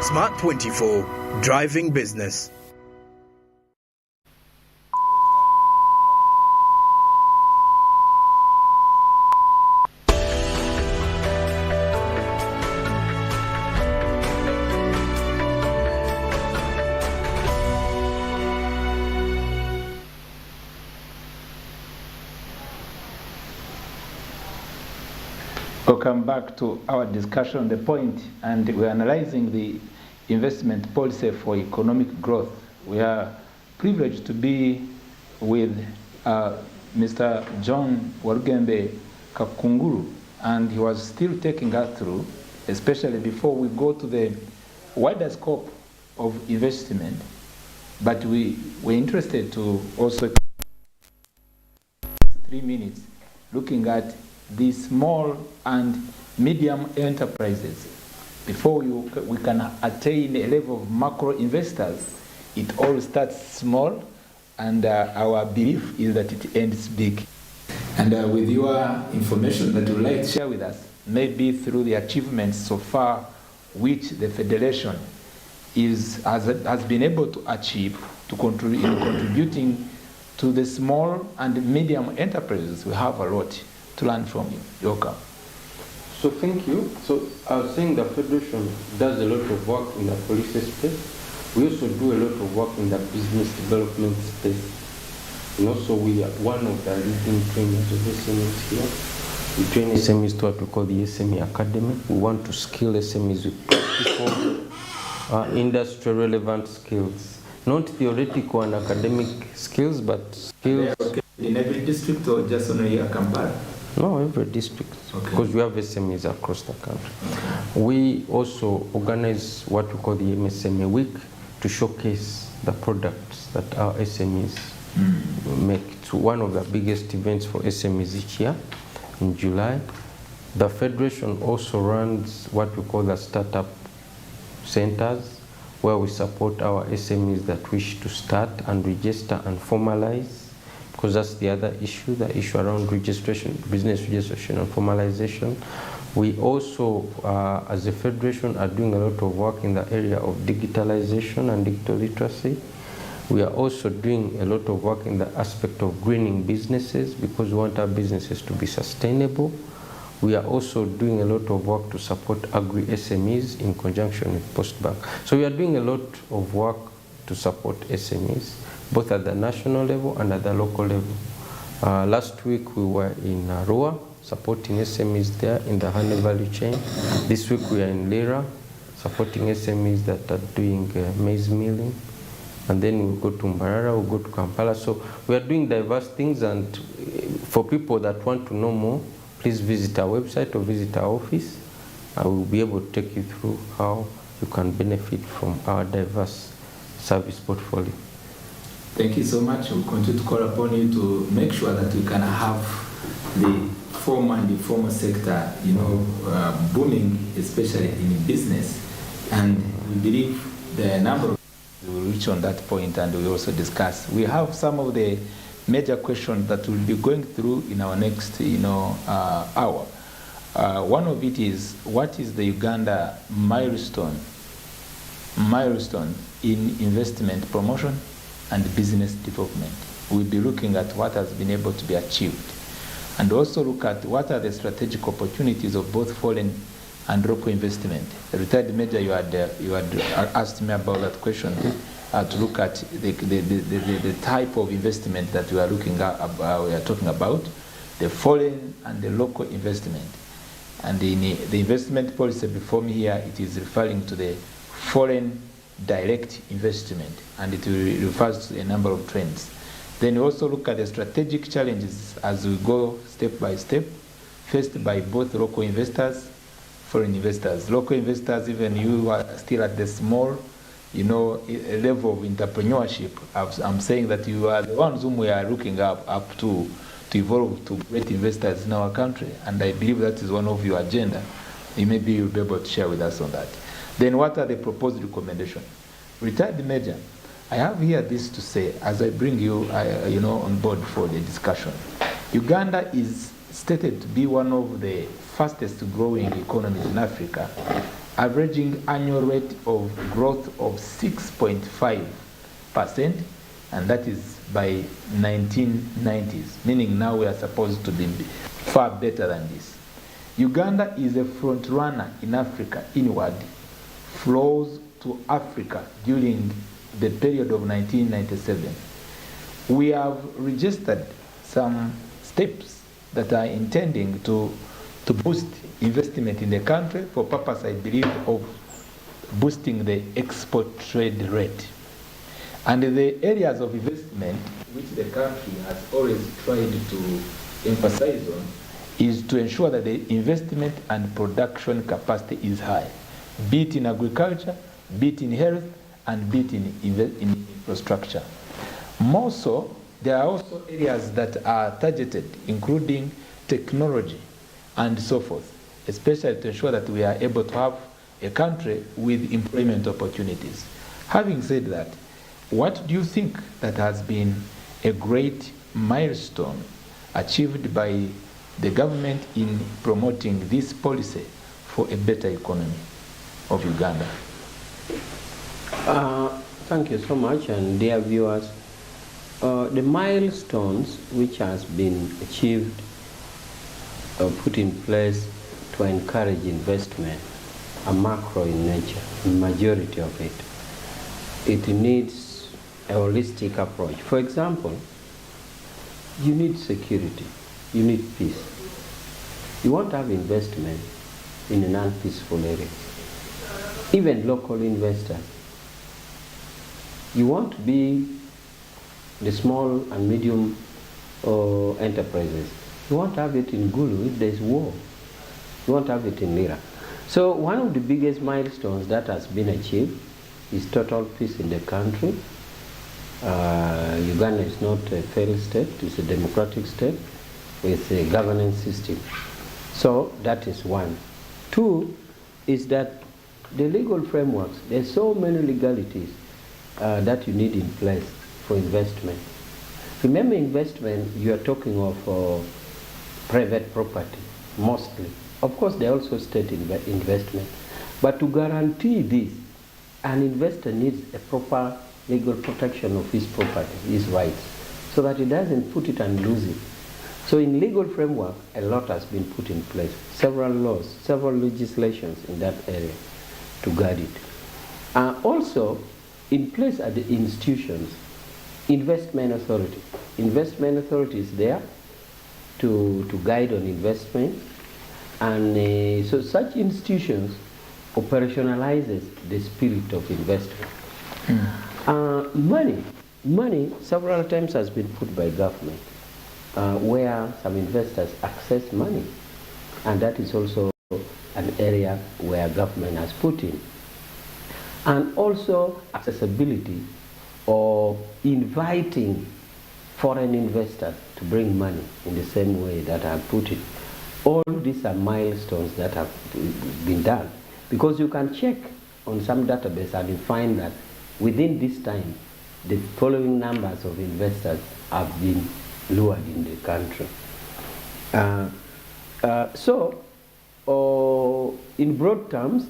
Smart 24, driving business. Welcome back to our discussion on the point, and we're analyzing the investment policy for economic growth. We are privileged to be with Mr. John Warugembe Kakunguru, and he was still taking us through, especially before we go to the wider scope of investment, but we're interested to also 3 minutes looking at the small and medium enterprises. Before we can attain a level of macro investors, it all starts small, and our belief is that it ends big. And with your information that you'd like to share with us, maybe through the achievements so far which the Federation has been able to achieve to contributing to the small and medium enterprises, we have a lot to learn from you. You're welcome. So thank you. So I was saying the Federation does a lot of work in the policy space. We also do a lot of work in the business development space. And also we are one of the leading trainers of SMEs here. We train SMEs to what we call the SME Academy. We want to skill SMEs with practical, industry relevant skills. Not theoretical and academic skills, but skills. In every district or just only a Kampala? No, every district, because we have SMEs across the country. Okay. We also organize what we call the MSME Week to showcase the products that our SMEs make. It's one of the biggest events for SMEs each year in July. The Federation also runs what we call the startup centers, where we support our SMEs that wish to start and register and formalize, because that's the other issue, the issue around registration, business registration and formalization. We also, as a federation, are doing a lot of work in the area of digitalization and digital literacy. We are also doing a lot of work in the aspect of greening businesses, because we want our businesses to be sustainable. We are also doing a lot of work to support agri-SMEs in conjunction with Postbank. So we are doing a lot of work to support SMEs, both at the national level and at the local level. Last week we were in Arua, supporting SMEs there in the honey value chain. This week we are in Lira, supporting SMEs that are doing maize milling. And then we'll go to Mbarara, we'll go to Kampala. So we are doing diverse things, and for people that want to know more, please visit our website or visit our office. I will be able to take you through how you can benefit from our diverse service portfolio. Thank you so much. We'll continue to call upon you to make sure that we can have the formal and informal sector, booming, especially in business. And we believe the number of we will reach on that point, and we also discuss. We have some of the major questions that we'll be going through in our next, hour. One of it is, what is the Uganda milestone in investment promotion and business development? We'll be looking at what has been able to be achieved, and also look at what are the strategic opportunities of both foreign and local investment. The retired major, you had asked me about that question, to look at the type of investment that we are looking at, we are talking about, the foreign and the local investment. And in the investment policy before me here, it is referring to the foreign direct investment, and it refers to a number of trends. Then we also look at the strategic challenges as we go step by step, faced by both local investors, foreign investors. Local investors, even you are still at the small, level of entrepreneurship. I'm saying that you are the ones whom we are looking up to evolve to great investors in our country, and I believe that is one of your agenda. Maybe you'll be able to share with us on that. Then what are the proposed recommendations? Retired Major, I have here this to say, as I bring you, on board for the discussion. Uganda is stated to be one of the fastest growing economies in Africa, averaging annual rate of growth of 6.5%, and that is by 1990s, meaning now we are supposed to be far better than this. Uganda is a front runner in Africa inward flows to Africa during the period of 1997. We have registered some steps that are intending to boost investment in the country for purpose, I believe, of boosting the export trade rate. And the areas of investment which the country has always tried to emphasize on is to ensure that the investment and production capacity is high, be it in agriculture, be it in health, and be it in infrastructure. More so, there are also areas that are targeted, including technology and so forth, especially to ensure that we are able to have a country with employment opportunities. Having said that, what do you think that has been a great milestone achieved by the government in promoting this policy for a better economy of Uganda? Thank you so much, and dear viewers, the milestones which has been achieved put in place to encourage investment are macro in nature, the majority of it. It needs a holistic approach. For example, you need security, you need peace. You won't have investment in an unpeaceful area. Even local investors. You won't be the small and medium enterprises. You won't have it in Gulu if there's war. You won't have it in Lira. So one of the biggest milestones that has been achieved is total peace in the country. Uganda is not a failed state, it's a democratic state with a governance system. So that is one. Two is that the legal frameworks, there's so many legalities that you need in place for investment. Remember, investment, you are talking of private property, mostly. Of course, there are also state investment. But to guarantee this, an investor needs a proper legal protection of his property, his rights, so that he doesn't put it and lose it. So in legal framework, a lot has been put in place. Several laws, several legislations in that area to guard it. Also, in place are the institutions, investment authority. Investment authority is there to guide on investment. And so such institutions operationalizes the spirit of investment. Money several times has been put by government where some investors access money, and that is also an area where government has put in. And also accessibility or inviting foreign investors to bring money in the same way that I put it. All these are milestones that have been done, because you can check on some database and you find that within this time, the following numbers of investors have been lured in the country. In broad terms,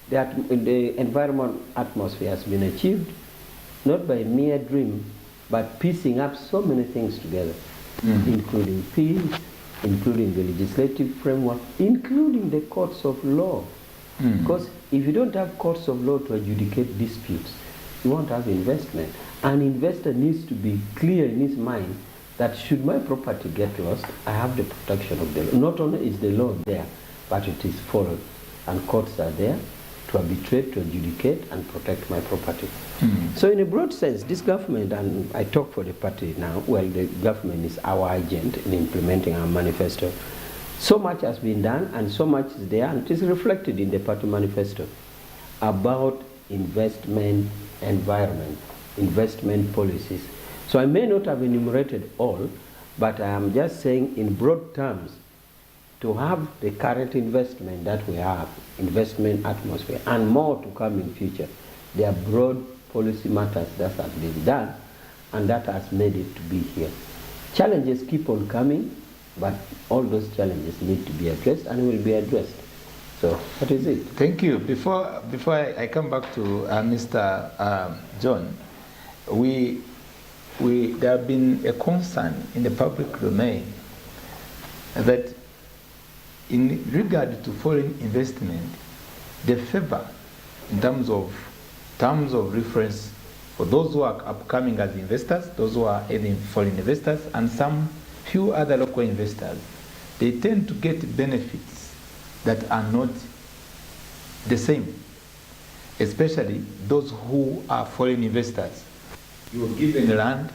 the environment atmosphere has been achieved, not by mere dream, but piecing up so many things together, including peace, including the legislative framework, including the courts of law. Because if you don't have courts of law to adjudicate disputes, you won't have investment. An investor needs to be clear in his mind that should my property get lost, I have the protection of the law. Not only is the law there, but it is followed. And courts are there to arbitrate, to adjudicate, and protect my property. So in a broad sense, this government, and I talk for the party now, well, the government is our agent in implementing our manifesto. So much has been done, and so much is there, and it is reflected in the party manifesto about investment environment, investment policies. So I may not have enumerated all, but I am just saying in broad terms, to have the current investment that we have, investment atmosphere, and more to come in future, there are broad policy matters that have been done, and that has made it to be here. Challenges keep on coming, but all those challenges need to be addressed and will be addressed. So what is it? Thank you. Before I come back to Mr. John, there have been a concern in the public domain that in regard to foreign investment, the favor in terms of reference for those who are upcoming as investors, those who are either foreign investors, and some few other local investors, they tend to get benefits that are not the same, especially those who are foreign investors. You are given land,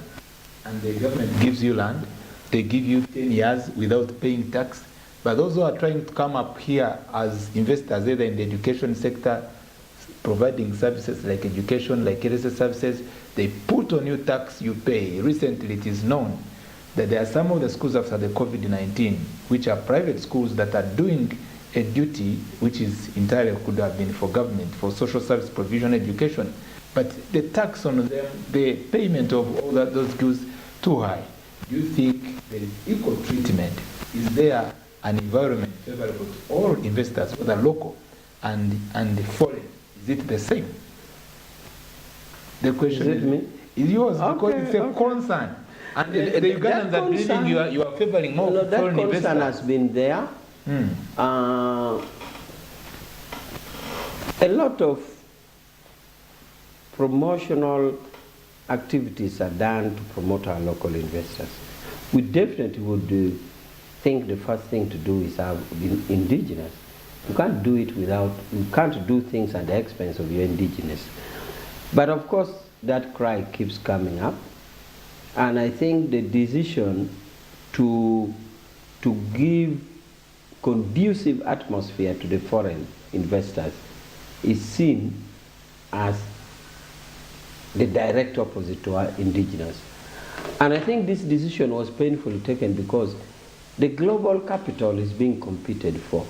and the government gives you land. They give you 10 years without paying tax. But those who are trying to come up here as investors, either in the education sector, providing services like education, like LSS services, they put on you tax, you pay. Recently, it is known that there are some of the schools after the COVID-19, which are private schools that are doing a duty which is entirely could have been for government, for social service provision, education. But the tax on them, the payment of all those schools, too high. Do you think there is equal treatment? Is there an environment favorable to all investors, whether local and foreign? Is it the same? The question is yours, because it's a concern. And the Ugandans are believing you are favoring more foreign investors. That concern has been there. A lot of promotional activities are done to promote our local investors. We definitely would think the first thing to do is have indigenous. You can't do it without, you can't do things at the expense of your indigenous. But of course, that cry keeps coming up. And I think the decision to give conducive atmosphere to the foreign investors is seen as the direct opposite to our indigenous. And I think this decision was painfully taken because the global capital is being competed for.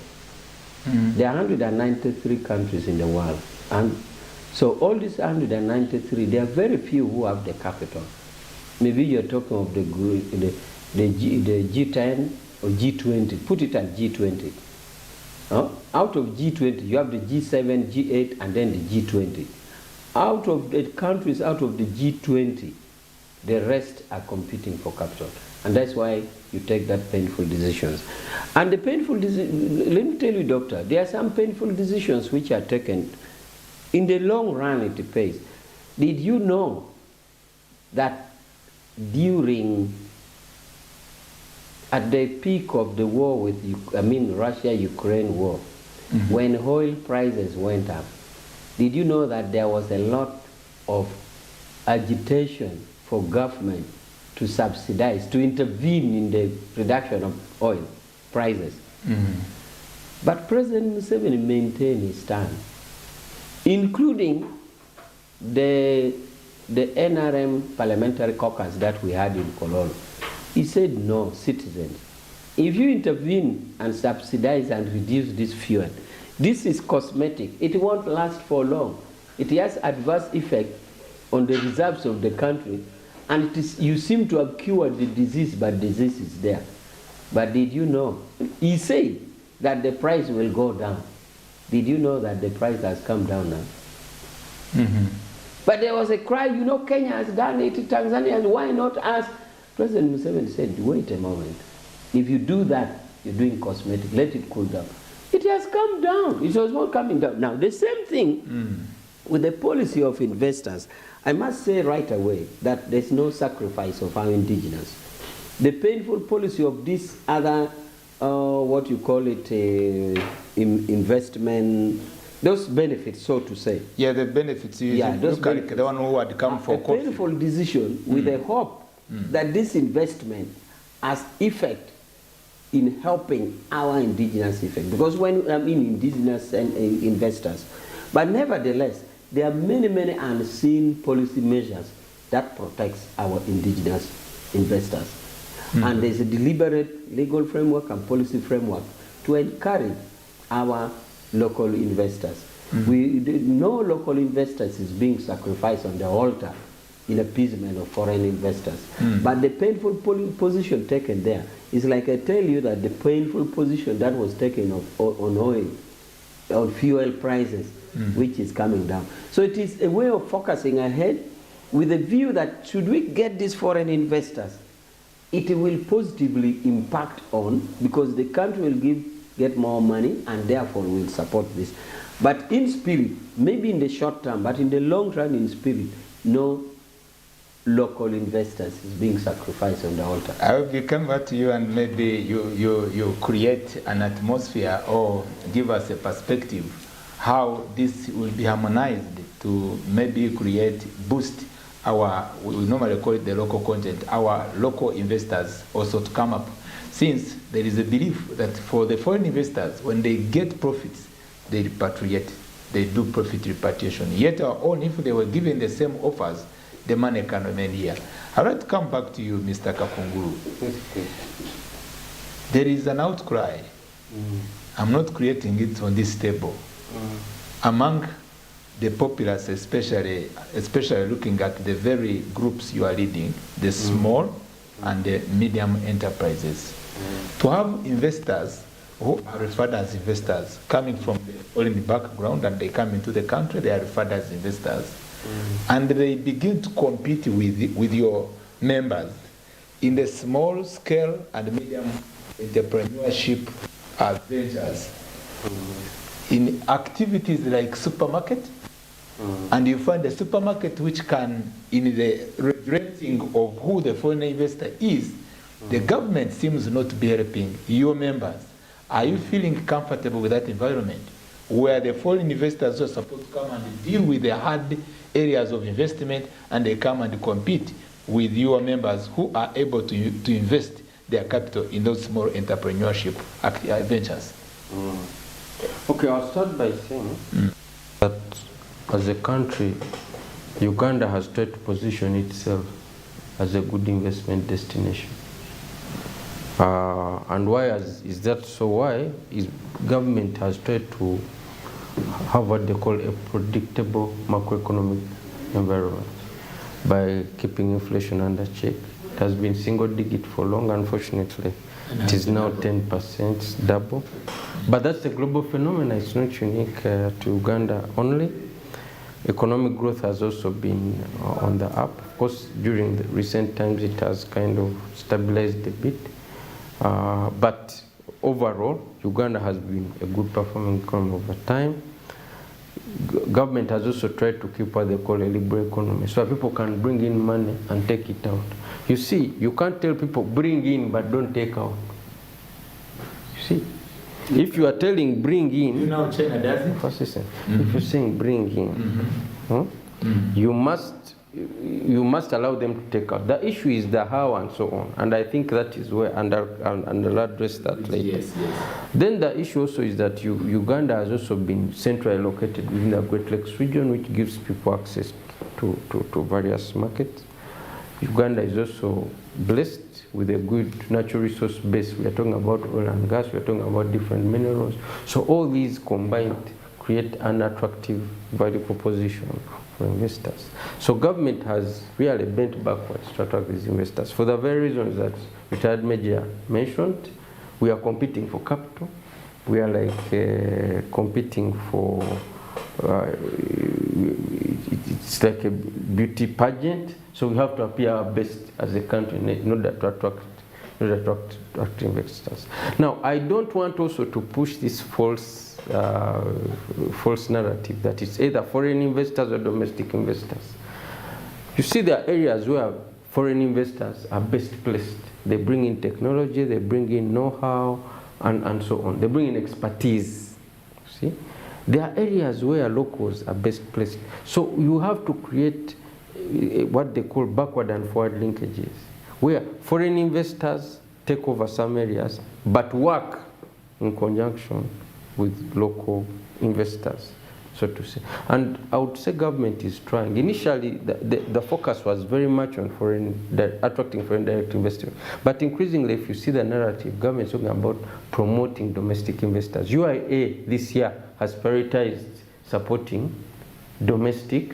There are 193 countries in the world. And so all these 193, there are very few who have the capital. Maybe you're talking of the G10 or G20. Put it at G20. Out of G20, you have the G7, G8, and then the G20. Out of the countries, out of the G20, the rest are competing for capital. And that's why you take that painful decisions. And the painful decisions, let me tell you, doctor, there are some painful decisions which are taken. In the long run, it pays. Did you know that during, at the peak of the war with, Russia-Ukraine war, when oil prices went up, did you know that there was a lot of agitation for government to subsidize, to intervene in the reduction of oil prices? But President Museveni maintained his stand, including the NRM parliamentary caucus that we had in Kololo. He said, no, citizens, if you intervene and subsidize and reduce this fuel, this is cosmetic. It won't last for long. It has adverse effect on the reserves of the country, and it is, you seem to have cured the disease, but disease is there. But did you know? He said that the price will go down. Did you know that the price has come down now? But there was a cry, Kenya has done it, Tanzania, why not us? President Museveni said, wait a moment. If you do that, you're doing cosmetic, let it cool down. It has come down. It was not coming down. Now, the same thing with the policy of investors. I must say right away that there's no sacrifice of our indigenous. The painful policy of this other, what you call it, investment, those benefits, so to say. Yeah, the benefits. Those benefits. The one who had come for coffee. A painful decision with a hope that this investment has effect in helping our indigenous effect. Because when I mean indigenous and investors, but nevertheless, there are many, many unseen policy measures that protects our indigenous investors. And there's a deliberate legal framework and policy framework to encourage our local investors. No local investors is being sacrificed on the altar in appeasement of foreign investors. But the painful position taken there is like I tell you that the painful position that was taken on oil on fuel prices, which is coming down. So it is a way of focusing ahead with a view that should we get these foreign investors, it will positively impact on, because the country will get more money and therefore will support this. But in spirit, maybe in the short term, but in the long run in spirit, no local investors is being sacrificed on the altar. I will come back to you, and maybe you create an atmosphere or give us a perspective how this will be harmonized to maybe boost our, we normally call it the local content, our local investors also to come up. Since there is a belief that for the foreign investors, when they get profits, they repatriate, they do profit repatriation. Yet our own, if they were given the same offers, the money can remain here. I'd like to come back to you, Mr. Kakunguru. There is an outcry. I'm not creating it on this table. Among the populace, especially looking at the very groups you are leading, the small and the medium enterprises. To have investors who are referred as investors coming from the foreign background, and they come into the country, they are referred as investors. And they begin to compete with your members in the small scale and medium entrepreneurship ventures, in activities like supermarket. And you find a supermarket which can, in the regulating of who the foreign investor is, the government seems not to be helping your members. Are you feeling comfortable with that environment where the foreign investors are supposed to come and deal with the hard areas of investment, and they come and compete with your members who are able to invest their capital in those small entrepreneurship ventures? Okay, I'll start by saying that as a country, Uganda has tried to position itself as a good investment destination. And why is that so? Why is government has tried to have what they call a predictable macroeconomic environment by keeping inflation under check. It has been single digit for long, unfortunately. It is now 10%, it's double. But that's a global phenomenon. It's not unique to Uganda only. Economic growth has also been on the up. Of course, during the recent times, it has kind of stabilized a bit. But overall, Uganda has been a good performing economy over time. Government has also tried to keep what they call a liberal economy, so people can bring in money and take it out. You see, you can't tell people bring in but don't take out. You see, if you are telling bring in, you know China does it. First listen, if you're saying bring in, you must allow them to take out. The issue is the how and so on, and I think that is where, and I'll address that later. Yes. Then the issue also is that Uganda has also been centrally located within the Great Lakes region, which gives people access to various markets. Uganda is also blessed with a good natural resource base. We are talking about oil and gas, we are talking about different minerals. So all these combined create an attractive value proposition for investors. So government has really bent backwards to attract these investors for the very reasons that retired Major mentioned. We are competing for capital. We are like competing for, it's like a beauty pageant. So we have to appear our best as a country in order to attract investors. Now, I don't want also to push this false narrative that it's either foreign investors or domestic investors. You see, there are areas where foreign investors are best placed. They bring in technology, they bring in know-how, and so on. They bring in expertise. See, there are areas where locals are best placed. So you have to create what they call backward and forward linkages, where foreign investors take over some areas, but work in conjunction with local investors, so to say. And I would say government is trying. Initially, the focus was very much on attracting foreign direct investment. But increasingly, if you see the narrative, government is talking about promoting domestic investors. UIA this year has prioritized supporting domestic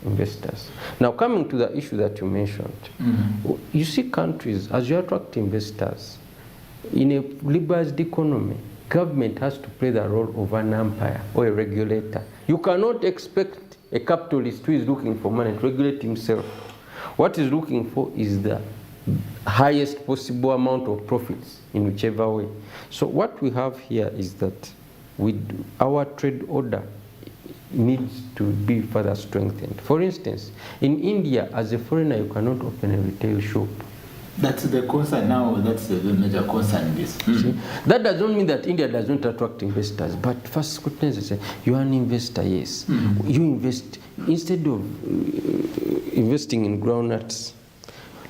investors. Now, coming to the issue that you mentioned, you see countries, as you attract investors, in a liberalized economy, government has to play the role of an umpire or a regulator. You cannot expect a capitalist who is looking for money to regulate himself. What he's looking for is the highest possible amount of profits in whichever way. So what we have here is that our trade order needs to be further strengthened. For instance, in India, as a foreigner, you cannot open a retail shop. That's the concern now. That's the major concern in this. That doesn't mean that India does not attract investors, but first scrutinize say, you are an investor, yes. You invest, instead of investing in groundnuts,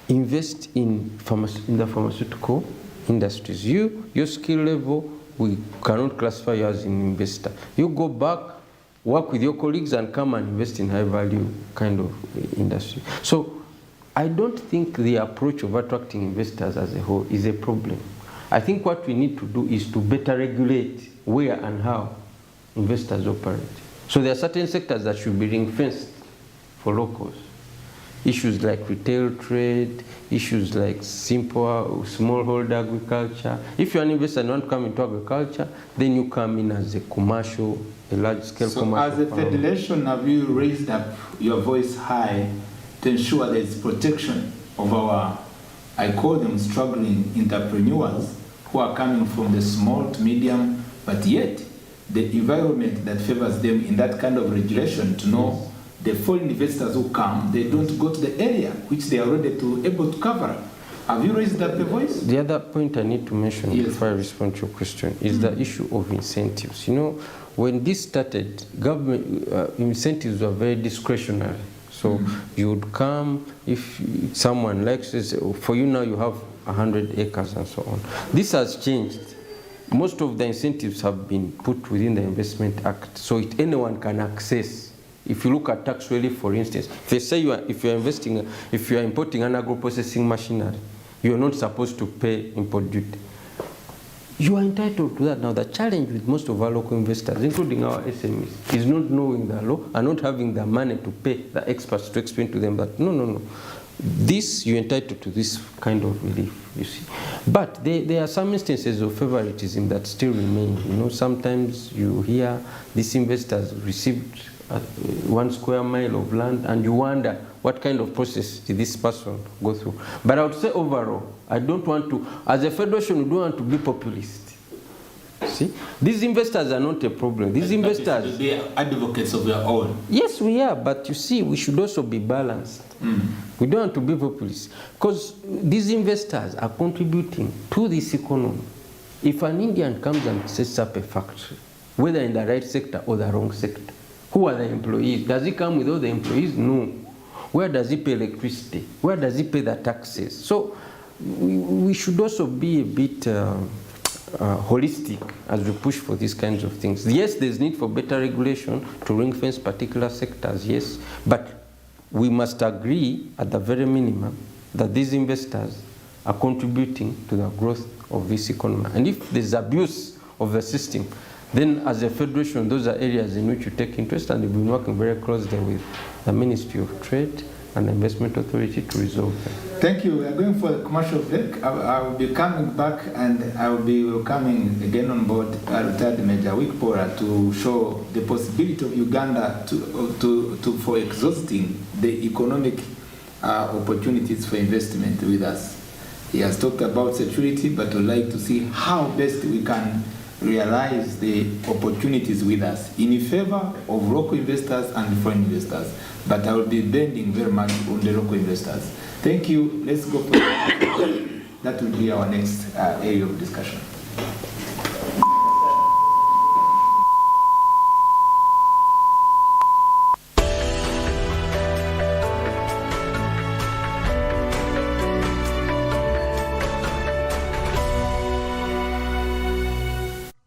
invest in the pharmaceutical industries. Your skill level, we cannot classify you as an investor. You go back, work with your colleagues and come and invest in high value kind of industry. So I don't think the approach of attracting investors as a whole is a problem. I think what we need to do is to better regulate where and how investors operate. So there are certain sectors that should be ring-fenced for locals. Issues like retail trade, issues like simple smallholder agriculture. If you're an investor and want to come into agriculture, then you come in as a commercial, a large-scale commercial. So as a federation, have you raised up your voice high to ensure there is protection of our, I call them struggling entrepreneurs who are coming from the small to medium, but yet the environment that favors them in that kind of regulation to know the foreign investors who come, they don't go to the area which they are already able to cover. Have you raised up the voice? The other point I need to mention before I respond to your question is the issue of incentives. You know, when this started, government incentives were very discretionary. So you would come, if someone likes this, for you now you have 100 acres and so on. This has changed. Most of the incentives have been put within the Investment Act, so anyone can access. If you look at tax relief, for instance, if they say if you are importing an agro-processing machinery, you are not supposed to pay import duty. You are entitled to that. Now, the challenge with most of our local investors, including our SMEs, is not knowing the law and not having the money to pay the experts to explain to them that, no, this, you're entitled to this kind of relief, you see. But there are some instances of favoritism that still remain. You know, sometimes you hear these investors received 1 square mile of land and you wonder what kind of process did this person go through. But I would say overall, I don't want to, as a federation, we don't want to be populist. See, these investors are not a problem. These investors, they are advocates of their own. Yes, we are, but you see, we should also be balanced. We don't want to be populist because these investors are contributing to this economy. If an Indian comes and sets up a factory, whether in the right sector or the wrong sector, who are the employees? Does he come with all the employees? No. Where does he pay electricity? Where does he pay the taxes? So we should also be a bit holistic as we push for these kinds of things. Yes, there's need for better regulation to ring-fence particular sectors, yes, but we must agree at the very minimum that these investors are contributing to the growth of this economy. And if there's abuse of the system, then as a federation, those are areas in which you take interest, and we've been working very closely with the Ministry of Trade and the Investment Authority to resolve them. Thank you. We are going for the commercial break. I will be coming back and I will be welcoming again on board retired Major Wikpora to show the possibility of Uganda for exhausting the economic opportunities for investment with us. He has talked about security, but would like to see how best we can realize the opportunities with us in favor of local investors and foreign investors. But I will be bending very much on the local investors. Thank you. Let's go for that will be our next area of discussion.